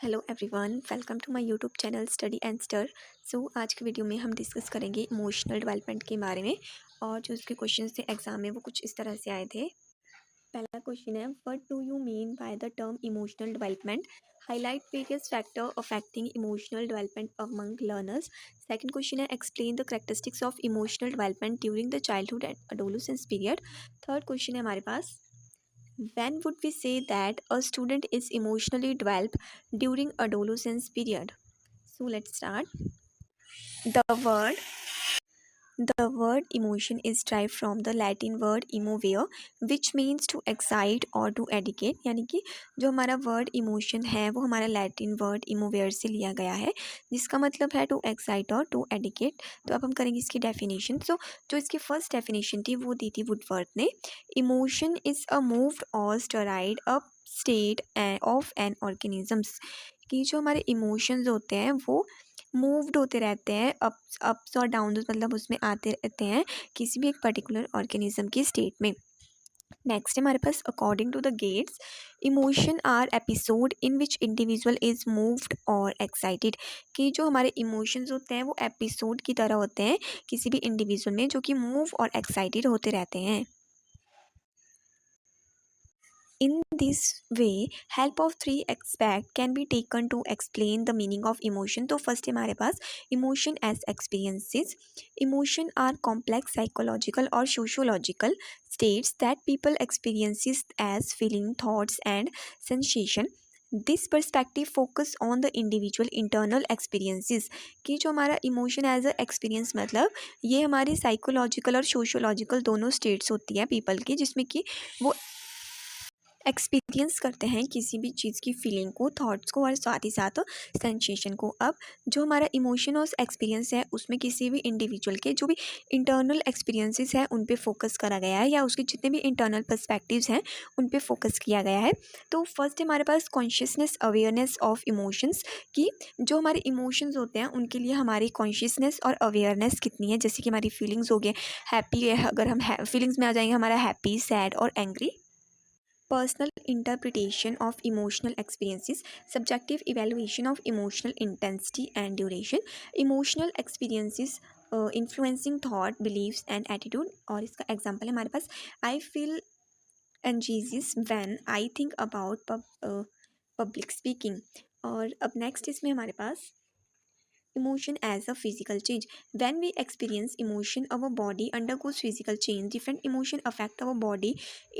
Hello everyone, welcome to my YouTube channel study and ster. आज की video में हम डिस्कस करेंगे इमोशनल डेवलपमेंट के बारे में। और जो उसके क्वेश्चन थे एग्जाम में वो कुछ इस तरह से आए थे। पहला क्वेश्चन है, what do you mean by the term emotional development? Highlight various factor affecting emotional development among learners. Second question है, explain the characteristics of emotional development during the childhood and adolescence period. Third question है हमारे पास, when would we say that a student is emotionally developed during adolescence period? So let's start. The word The word emotion is derived from the Latin word emovere, which means to excite or to educate। यानी कि जो हमारा word emotion है वो हमारा Latin word इमोवेयर से लिया गया है, जिसका मतलब है टू एक्साइट और टू एडिकेट। तो अब हम करेंगे इसकी डेफिनेशन। जो इसकी फर्स्ट डेफिनेशन थी वो दी थी वुडवर्थ ने। इमोशन इज़ अ मूव्ड और stirred up state of an organisms. कि जो हमारे इमोशंस होते हैं वो मूव्ड होते रहते हैं, अप्स और डाउन, मतलब उसमें आते रहते हैं किसी भी एक पर्टिकुलर ऑर्गेनिज्म की स्टेट में। नेक्स्ट है हमारे पास, according to the Gates, emotion are episode in which individual is moved और एक्साइटेड। कि जो हमारे इमोशंस होते हैं वो एपिसोड की तरह होते हैं किसी भी इंडिविजुअल में, जो कि मूव और एक्साइटेड होते रहते हैं। In this way, help of three aspects can be taken to explain the meaning of emotion. तो फर्स्ट है हमारे पास emotion as experiences. Emotion are complex psychological or sociological states that people experiences as feeling, thoughts and sensation. This perspective focus on the individual internal experiences। कि जो हमारा emotion as a experience, मतलब ये हमारी psychological और sociological दोनों states होती है पीपल की, जिसमें कि वो एक्सपीरियंस करते हैं किसी भी चीज़ की फीलिंग को, थॉट्स को और साथ ही साथ सेंसेशन को। अब जो हमारा इमोशन और एक्सपीरियंस है उसमें किसी भी इंडिविजुअल के जो भी इंटरनल एक्सपीरियंसेस हैं उन पे फोकस करा गया है, या उसके जितने भी इंटरनल पर्सपेक्टिव्स हैं उन पे फोकस किया गया है। तो फर्स्ट हमारे पास कॉन्शियसनेस अवेयरनेस ऑफ इमोशंस। कि जो हमारे इमोशंस होते हैं उनके लिए हमारी कॉन्शियसनेस और अवेयरनेस कितनी है। जैसे कि हमारी फीलिंग्स हो गए, हैप्पी है, अगर हम फीलिंग्स में आ जाएंगे हमारा हैप्पी, सैड और angry. Personal interpretation of emotional experiences, subjective evaluation of emotional intensity and duration, emotional experiences influencing thought, beliefs and attitude। और इसका एग्जांपल है हमारे पास, I feel anxious when I think about public speaking। और अब next इसमें हमारे पास emotion as a physical change। When we experience emotion, our body undergoes physical change। Different emotion affect our body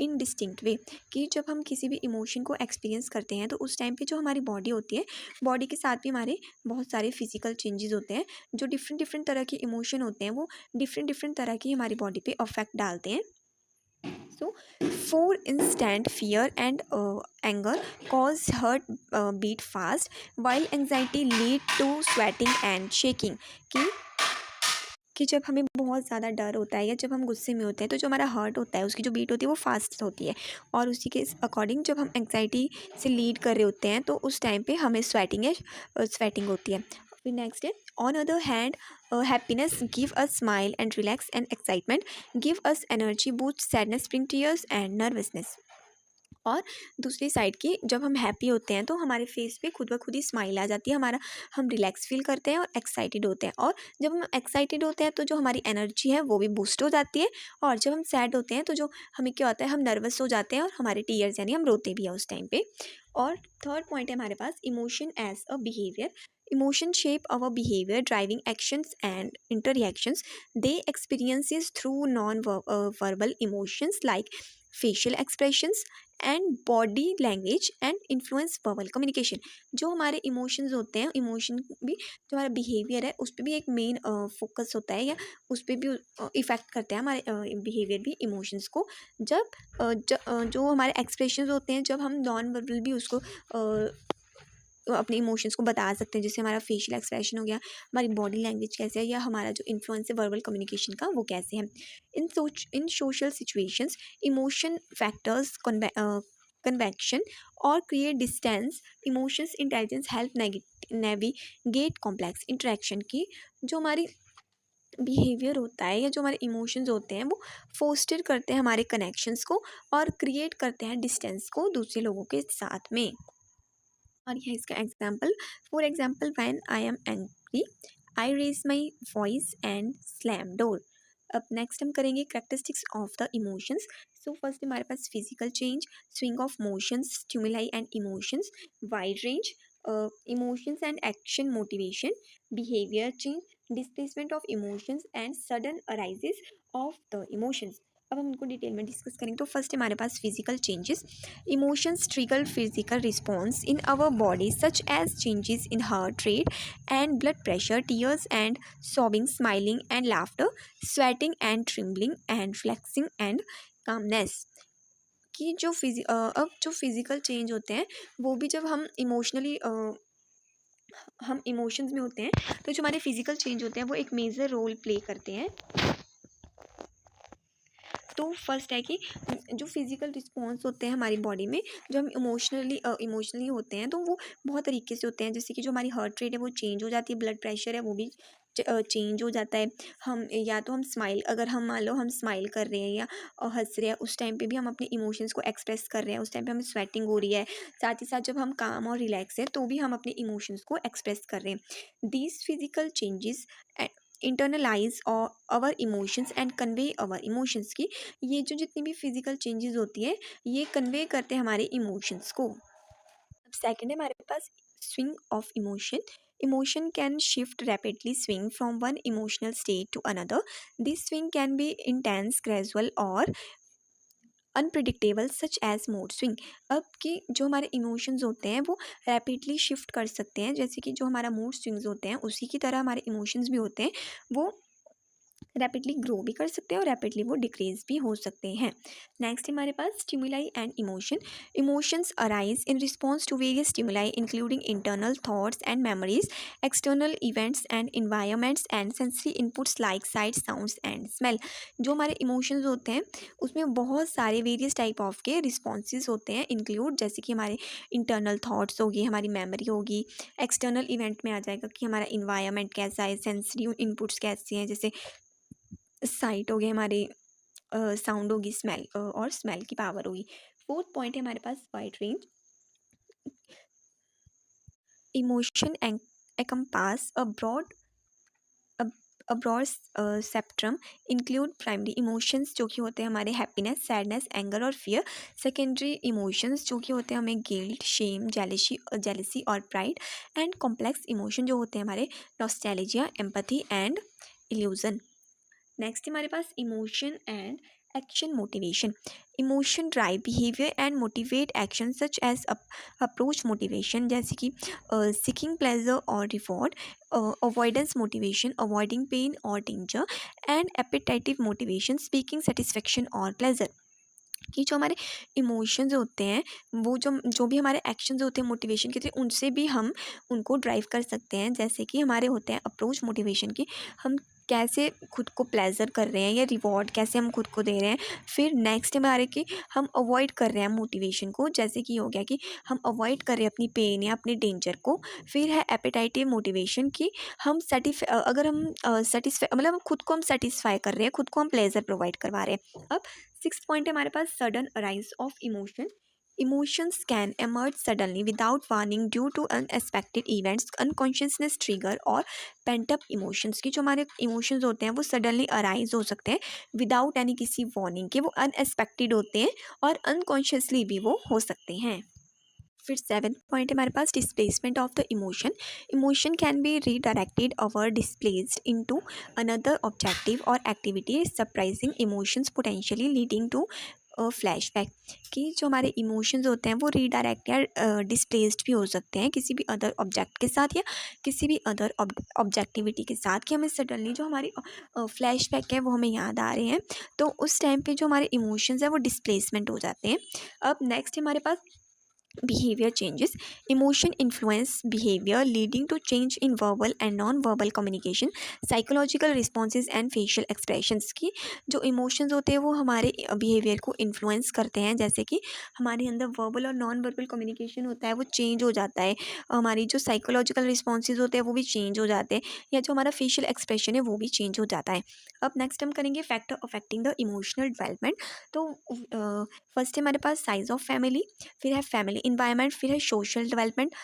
in distinct way। कि जब हम किसी भी emotion को एक्सपीरियंस करते हैं तो उस टाइम पे जो हमारी बॉडी होती है, बॉडी के साथ भी हमारे बहुत सारे फिजिकल चेंजेस होते हैं। जो डिफरेंट डिफरेंट तरह के इमोशन होते हैं वो डिफरेंट डिफरेंट तरह की हमारी बॉडी पे अफेक्ट डालते हैं। So, for instance, fear and anger cause heart beat fast, while anxiety lead to sweating and shaking। कि जब हमें बहुत ज़्यादा डर होता है या जब हम गुस्से में होते हैं तो जो हमारा हार्ट होता है उसकी जो बीट होती है वो फास्ट होती है, और उसी के अकॉर्डिंग जब हम एंग्जाइटी से लीड कर रहे होते हैं तो उस टाइम पे हमें स्वेटिंग होती है। फिर नेक्स्ट है, on other hand happiness give us smile and relax, and excitement give us energy, boost sadness bring tears and nervousness. और दूसरी साइड की, जब हम हैप्पी होते हैं तो हमारे फेस पे खुद ब खुद ही स्माइल आ जाती है, हम रिलैक्स फील करते हैं और एक्साइटेड होते हैं। और जब हम एक्साइटेड होते हैं तो जो हमारी एनर्जी है वो भी बूस्ट हो जाती है। और जब हम सैड होते हैं तो जो हमें क्या होता है, हम नर्वस हो जाते हैं और हमारे टीयर्स यानी हम रोते भी हैं उस टाइम पे। और थर्ड पॉइंट है हमारे पास, emotion as a behaviour. Emotion shape our behaviour driving actions and interreactions. They experiences through non verbal emotions like facial expressions and body language and influence verbal communication. जो हमारे इमोशंस होते हैं, इमोशन भी जो हमारा बिहेवियर है उस पर भी एक मेन फोकस होता है, या उस पर भी इफ़ेक्ट करते हैं हमारे बिहेवियर भी इमोशंस को। जो हमारे एक्सप्रेशंस होते हैं, जब हम नॉन वर्बल भी उसको अपने इमोशंस को बता सकते हैं, जैसे हमारा फेशियल एक्सप्रेशन हो गया, हमारी बॉडी लैंग्वेज कैसे है, या हमारा जो इन्फ्लुएंस है वर्बल कम्युनिकेशन का वो कैसे है। In social situations emotion factors convection और create distance. Emotions intelligence help navigate complex interaction. की जो हमारी बिहेवियर होता है या जो हमारे इमोशंस होते हैं वो फोस्टर करते हैं हमारे कनेक्शंस को और क्रिएट करते हैं डिस्टेंस को दूसरे लोगों के साथ में। और यह इसका example, for example when I am angry I raise my voice and slam door. अब नेक्स्ट हम करेंगे characteristics of the emotions. So first हमारे पास physical change, swing of motions, stimuli and emotions, wide range, emotions and action motivation, behaviour change, displacement of emotions and sudden arises of the emotions. अब हम इनको detail में discuss करेंगे। तो first हमारे पास physical changes. Emotions trigger physical response in our body such as changes in heart rate and blood pressure, tears and sobbing, smiling and laughter, sweating and trembling and relaxing and calmness। कि जो अब जो physical change होते हैं वो भी जब हम इमोशंस में होते हैं तो जो हमारे फिजिकल चेंज होते हैं वो एक मेजर रोल प्ले करते हैं। तो फर्स्ट है कि जो फिजिकल रिस्पॉन्स होते हैं हमारी बॉडी में, जो हम इमोशनली होते हैं तो वो बहुत तरीके से होते हैं। जैसे कि जो हमारी हार्ट रेट है वो चेंज हो जाती है, ब्लड प्रेशर है वो भी चेंज हो जाता है। हम या तो हम स्माइल, अगर हम मान लो हम स्माइल कर रहे हैं या हंस रहे हैं, उस टाइम पे भी हम अपने इमोशंस को एक्सप्रेस कर रहे हैं, उस टाइम पे हमें स्वेटिंग हो रही है। साथ ही साथ जब हम काम और रिलैक्स है तो भी हम अपने इमोशंस को एक्सप्रेस कर रहे हैं। These physical changes internalise our emotions and convey our emotions की ये जो जितनी भी फिजिकल चेंजेस होती है ये कन्वे करते हैं हमारे इमोशंस को। सेकंड है हमारे पास swing of emotion. Emotion can shift rapidly swing from one emotional state to another. This swing can be intense, gradual और unpredictable such as mood swing. अब कि जो हमारे इमोशंस होते हैं वो रैपिडली शिफ्ट कर सकते हैं, जैसे कि जो हमारा मूड स्विंग्स होते हैं उसी की तरह हमारे इमोशंस भी होते हैं, वो रैपिडली ग्रो भी कर सकते हैं और रैपिडली वो डिक्रीज भी हो सकते हैं। नेक्स्ट हमारे पास stimuli and emotion. Emotions arise in response to various stimuli including internal thoughts and memories, external events and environments and sensory inputs like sight, sounds and smell. जो हमारे इमोशंस होते हैं उसमें बहुत सारे वेरियस टाइप ऑफ के रिस्पॉन्सेज होते हैं इंक्लूड, जैसे कि हमारे इंटरनल थॉट्स होगी, हमारी मेमोरी होगी, एक्सटर्नल इवेंट में आ जाएगा कि हमारा इन्वायरमेंट कैसा है, सेंसरी इनपुट्स कैसे हैं, जैसे साइट हो गए हमारे, साउंड होगी, स्मेल और स्मेल की पावर होगी। फोर्थ पॉइंट है हमारे पास wide range. Emotion encompass a broad spectrum include primary emotions जो कि होते हैं हमारे हैप्पीनेस, सैडनेस, एंगर और फियर। सेकेंडरी इमोशंस जो कि होते हैं हमें गिल्ट, शेम, जेलसी और प्राइड। एंड कॉम्प्लेक्स इमोशन जो होते हैं हमारे nostalgia, empathy and illusion. Next हमारे पास emotion and action motivation. Emotion drive behaviour and motivate action such as approach motivation, जैसे कि सीकिंग प्लेजर और reward, avoidance motivation, avoiding pain और danger, and appetitive motivation, speaking satisfaction और pleasure. कि जो हमारे इमोशंस होते हैं वो जो जो भी हमारे एक्शंस होते हैं मोटिवेशन के थे उनसे भी हम उनको ड्राइव कर सकते हैं। जैसे कि हमारे होते हैं अप्रोच मोटिवेशन की, हम कैसे खुद को प्लेजर कर रहे हैं या रिवॉर्ड कैसे हम खुद को दे रहे हैं। फिर नेक्स्ट हमारे कि हम अवॉइड कर रहे हैं मोटिवेशन को, जैसे कि हो गया कि हम अवॉइड कर रहे हैं अपनी पेन या अपने डेंजर को। फिर है एपिटाइटिव मोटिवेशन की हम अगर हम सेटिस्फाई मतलब खुद को हम सेटिस्फाई कर रहे हैं, खुद को हम प्लेजर प्रोवाइड करवा रहे हैं। अब सिक्स पॉइंट है हमारे पास sudden arise of emotion. Emotions can emerge suddenly without warning due to unexpected events, unconsciousness trigger और पेंट अप इमोशंस की जो हमारे इमोशंस होते हैं वो सडनली अराइज हो सकते हैं विदाउट एनी किसी वार्निंग के, वो अनएक्सपेक्टेड होते हैं और अनकॉन्शियसली भी वो हो सकते हैं। फिर सेवेंथ पॉइंट है हमारे पास displacement of the emotion. Emotion can be redirected और डिस्प्लेस्ड इनटू अनदर ऑब्जेक्टिव और activity, surprising emotions potentially leading to flashback. कि जो हमारे इमोशंस होते हैं वो रीडायरेक्ट या डिस्प्लेस्ड भी हो सकते हैं किसी भी अदर ऑब्जेक्ट के साथ या किसी भी अदर ऑब्जेक्टिविटी के साथ, कि हमें सडनली जो हमारी फ्लैशबैक है वो हमें याद आ रहे हैं, तो उस टाइम पे जो हमारे इमोशंस हैं वो डिस्प्लेसमेंट हो जाते हैं। अब नेक्स्ट हमारे पास behavior changes. Emotion influence behavior leading to change in verbal and non-verbal communication, psychological responses and facial expressions। की जो इमोशंस होते हैं वो हमारे बिहेवियर को इन्फ्लुएंस करते हैं, जैसे कि हमारे अंदर वर्बल और नॉन वर्बल कम्युनिकेशन होता है वो चेंज हो जाता है, हमारी जो साइकोलॉजिकल रिस्पॉन्सेज होते हैं वो भी चेंज हो जाते हैं, या जो हमारा फेशियल एक्सप्रेशन है वो भी चेंज हो जाता है। अब नेक्स्ट हम करेंगे factor affecting the emotional development. तो फर्स्ट है हमारे पास साइज ऑफ फैमिली, फिर है फैमिली इन्वायरमेंट, फिर है social development,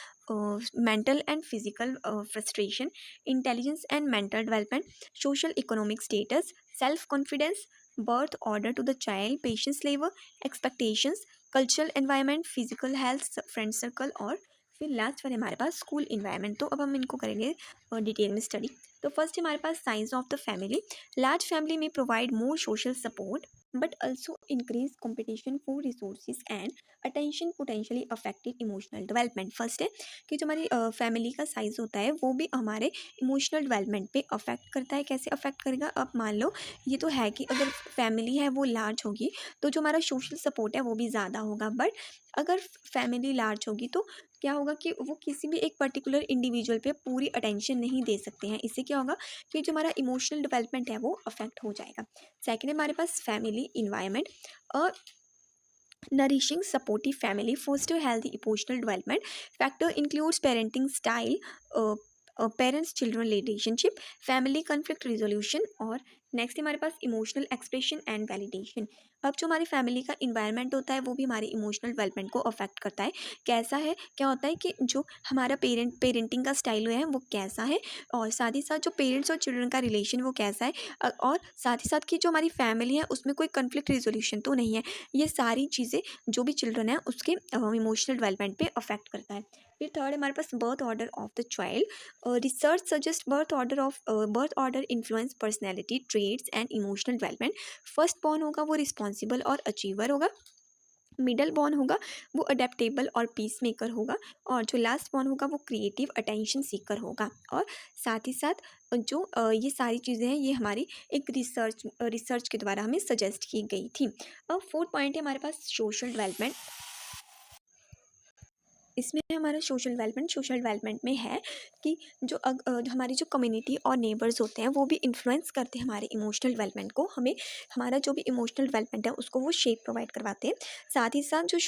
mental and physical frustration, intelligence and mental development, social economic status, self confidence, birth order to the child, patience level, expectations, cultural environment, physical health, friend circle, और फिर last one हमारे पास school environment. तो अब हम इनको करेंगे detail में study. तो फर्स्ट हमारे पास science of the family. Large family में provide more social support but also increase competition for resources and attention potentially affected emotional development। First है कि जो हमारी फैमिली का साइज होता है वो भी हमारे इमोशनल डेवलपमेंट पे अफेक्ट करता है। कैसे अफेक्ट करेगा? अब मान लो ये तो है कि अगर फैमिली है वो लार्ज होगी तो जो हमारा सोशल सपोर्ट है वो भी ज़्यादा होगा, बट अगर फैमिली लार्ज होगी तो क्या होगा कि वो किसी भी एक पर्टिकुलर इंडिविजुअल पे पूरी अटेंशन नहीं दे सकते हैं। इससे क्या होगा कि जो हमारा इमोशनल डेवलपमेंट है वो अफेक्ट हो जाएगा। सेकेंड हमारे पास family environment. Nourishing supportive family foster healthy emotional development factor includes parenting style, parents children relationship, family conflict resolution, और नेक्स्ट हमारे पास इमोशनल एक्सप्रेशन एंड वैलिडेशन। अब जो हमारी फैमिली का इन्वायरमेंट होता है वो भी हमारे इमोशनल डेवलपमेंट को अफेक्ट करता है। कैसा है? क्या होता है कि जो हमारा पेरेंटिंग का स्टाइल है वो कैसा है, और साथ ही साथ जो पेरेंट्स और चिल्ड्रन का रिलेशन वो कैसा है, और साथ ही साथ कि जो हमारी फैमिली है उसमें कोई कन्फ्लिक्ट रिजोल्यूशन तो नहीं है। ये सारी चीज़ें जो भी चिल्ड्रन है उसके इमोशनल डेवलपमेंट पे अफेक्ट करता है। फिर थर्ड हमारे पास birth order of the child. Research suggest birth order influence personality traits and emotional development. First born होगा वो रिस्पॉन्सिबल और अचीवर होगा, मिडल बॉर्न होगा वो अडेप्टेबल और पीस मेकर होगा, और जो लास्ट बॉर्न होगा वो क्रिएटिव अटेंशन सीकर होगा। और साथ ही साथ जो ये सारी चीज़ें हैं ये हमारी एक रिसर्च के द्वारा हमें सजेस्ट की गई थी। अब फोर्थ पॉइंट है हमारे पास सोशल डेवलपमेंट। इसमें हमारा सोशल डेवलपमेंट में है कि जो हमारी जो कम्युनिटी और नेबर्स होते हैं वो भी इन्फ्लुएंस करते हैं हमारे इमोशनल डेवलपमेंट को। हमें हमारा जो भी इमोशनल डेवलपमेंट है उसको वो शेप प्रोवाइड करवाते हैं। साथ ही साथ जो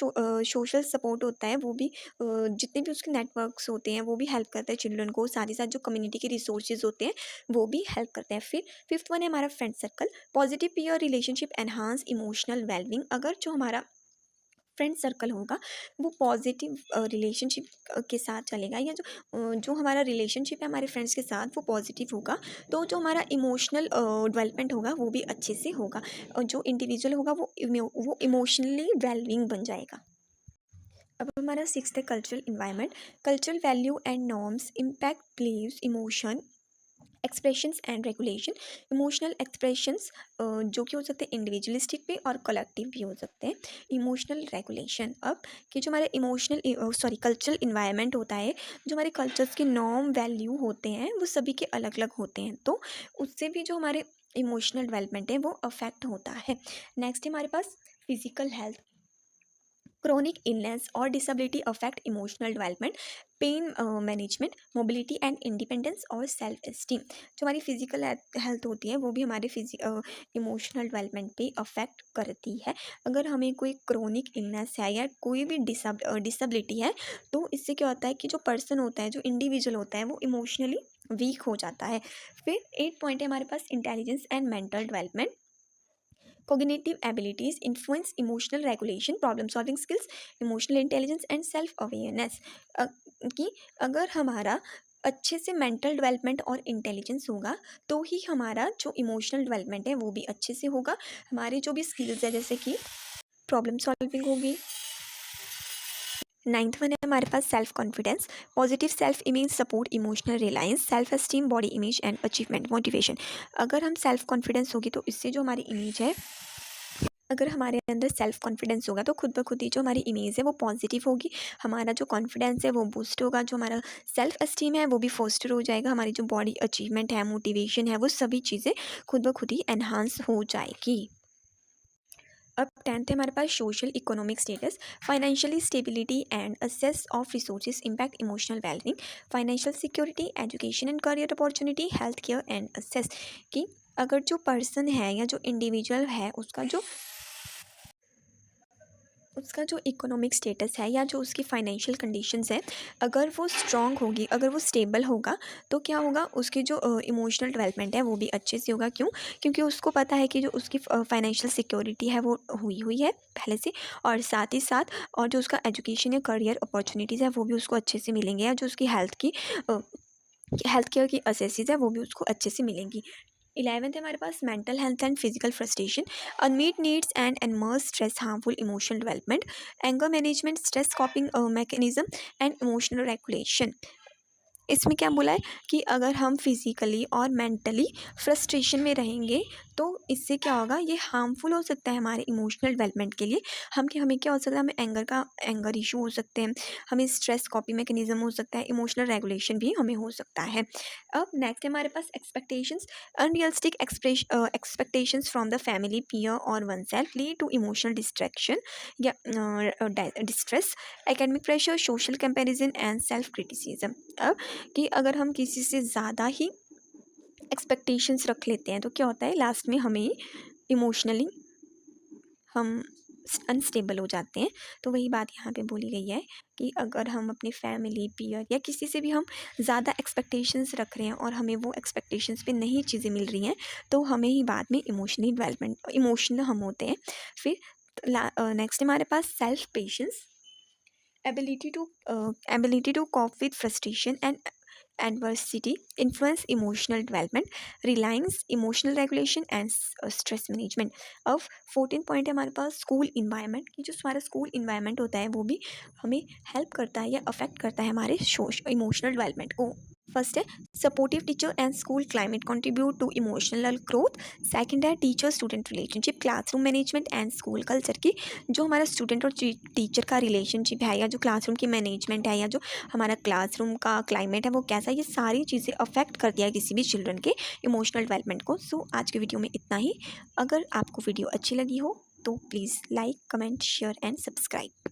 सोशल सपोर्ट होता है वो भी जितने भी उसके नेटवर्क्स होते हैं वो भी हेल्प करते हैं चिल्ड्रन को। साथ ही साथ जो कम्युनिटी के रिसोर्सेज होते हैं वो भी हेल्प करते हैं। फिर फिफ्थ वन है हमारा friend circle. Positive peer relationship enhance emotional wellbeing. अगर जो हमारा फ्रेंड सर्कल होगा वो पॉजिटिव रिलेशनशिप के साथ चलेगा, या जो हमारा रिलेशनशिप है हमारे फ्रेंड्स के साथ वो पॉजिटिव होगा, तो जो हमारा इमोशनल डेवलपमेंट होगा वो भी अच्छे से होगा, और जो इंडिविजुअल होगा वो इमोशनली वेलबिंग बन जाएगा। अब हमारा सिक्स्थ है cultural environment. Cultural value and norms impact believes emotion expressions and regulation. Emotional expressions जो कि हो सकते हैं इंडिविजुअलिस्टिक भी और कलेक्टिव भी हो सकते हैं। इमोशनल रेगुलेशन, अब कि जो हमारे कल्चरल इन्वायरमेंट होता है, जो हमारे कल्चर्स के नॉर्म वैल्यू होते हैं वो सभी के अलग अलग होते हैं, तो उससे भी जो हमारे इमोशनल डेवलपमेंट है वो अफेक्ट होता है। नेक्स्ट हमारे पास फिजिकल हेल्थ। क्रोनिक इलनेस और disability affect emotional development, pain management, mobility and independence और सेल्फ एस्टीम। जो हमारी फिजिकल हेल्थ होती है वो भी हमारे इमोशनल डेवलपमेंट पे अफेक्ट करती है। अगर हमें कोई क्रोनिक इलनेस है या कोई भी डिसेबिलिटी है तो इससे क्या होता है कि जो पर्सन होता है, जो इंडिविजुअल होता है वो इमोशनली वीक हो जाता है। फिर 8 पॉइंट है हमारे पास intelligence and mental development. Cognitive abilities influence emotional regulation, problem solving skills, emotional intelligence and self awareness। कि अगर हमारा अच्छे से मेंटल डेवलपमेंट और इंटेलिजेंस होगा तो ही हमारा जो इमोशनल डेवलपमेंट है वो भी अच्छे से होगा। हमारे जो भी स्किल्स है जैसे कि प्रॉब्लम सॉल्विंग होगी। नाइन्थ वन है हमारे पास self confidence. Positive self image support emotional reliance, self esteem, body image and achievement motivation. अगर हम सेल्फ कॉन्फिडेंस होगी तो इससे जो हमारी इमेज है, अगर हमारे अंदर सेल्फ कॉन्फिडेंस होगा तो खुद ब खुद ही जो हमारी इमेज है वो पॉजिटिव होगी, हमारा जो कॉन्फिडेंस है वो बूस्ट होगा, जो हमारा सेल्फ एस्टीम है वो भी फोस्टर हो जाएगा, हमारी जो बॉडी अचीवमेंट है, मोटिवेशन है, वो सभी चीज़ें खुद ब खुद ही एनहांस हो जाएगी। अब 10th है हमारे पास social economic status. Financially stability and access of resources impact emotional wellbeing. Financial security, education and career opportunity, health care and access. कि अगर जो पर्सन है या जो इंडिविजुअल है उसका जो उसका जो इकोनॉमिक स्टेटस है या जो उसकी फाइनेंशियल कंडीशंस है, अगर वो स्ट्रांग होगी, अगर वो स्टेबल होगा, तो क्या होगा, उसकी जो इमोशनल डेवलपमेंट है वो भी अच्छे से होगा। क्यों? क्योंकि उसको पता है कि जो उसकी फाइनेंशियल सिक्योरिटी है वो हुई हुई है पहले से, और साथ ही साथ और जो उसका एजुकेशन या करियर अपॉर्चुनिटीज़ है वो भी उसको अच्छे से मिलेंगे, या जो उसकी हेल्थ केयर की असेसीज है वो भी उसको अच्छे से मिलेंगी। 11th है हमारे पास mental health and physical frustration, unmet needs and enormous stress harmful emotional development, anger management, stress coping mechanism and emotional regulation. इसमें क्या बोला है कि अगर हम फिज़िकली और मेंटली फ्रस्ट्रेशन में रहेंगे तो इससे क्या होगा, ये हार्मफुल हो सकता है हमारे इमोशनल डेवलपमेंट के लिए। हमें क्या हो सकता है, हमें एंगर इशू हो सकते हैं, हमें स्ट्रेस कॉपी मैकेनिज्म हो सकता है, इमोशनल रेगुलेशन भी हमें हो सकता है। अब नेक्स्ट है हमारे पास expectations, unrealistic expectations from the family, peer और one self lead to emotional distraction या distress, academic pressure, social comparison and self criticism. अब कि अगर हम किसी से ज़्यादा ही एक्सपेक्टेशंस रख लेते हैं तो क्या होता है, लास्ट में हमें इमोशनली हम अनस्टेबल हो जाते हैं। तो वही बात यहाँ पे बोली गई है कि अगर हम अपनी फैमिली, पीयर या किसी से भी हम ज़्यादा एक्सपेक्टेशंस रख रहे हैं और हमें वो एक्सपेक्टेशंस पे नहीं चीज़ें मिल रही हैं, तो हमें ही बाद में इमोशनल हम होते हैं। फिर नेक्स्ट हमारे पास self patience, ability to cope with frustration and adversity, influence emotional development, reliance, emotional regulation and stress management. अब 14 पॉइंट है हमारे पास स्कूल इन्वायरमेंट की, जो हमारा स्कूल इन्वायरमेंट होता है वो भी हमें हेल्प करता है या अफेक्ट करता है हमारे इमोशनल डेवलपमेंट को। फर्स्ट है supportive teacher and school climate contribute to emotional growth. Second है teacher student relationship, classroom management and school culture की, जो हमारा स्टूडेंट और टीचर का रिलेशनशिप है या जो क्लासरूम की मैनेजमेंट है या जो हमारा क्लासरूम का क्लाइमेट है वो कैसा है, ये सारी चीज़ें अफेक्ट करती है किसी भी चिल्ड्रन के इमोशनल डेवलपमेंट को। सो आज की वीडियो में इतना ही। अगर आपको वीडियो अच्छी लगी हो तो please like, comment, share and subscribe.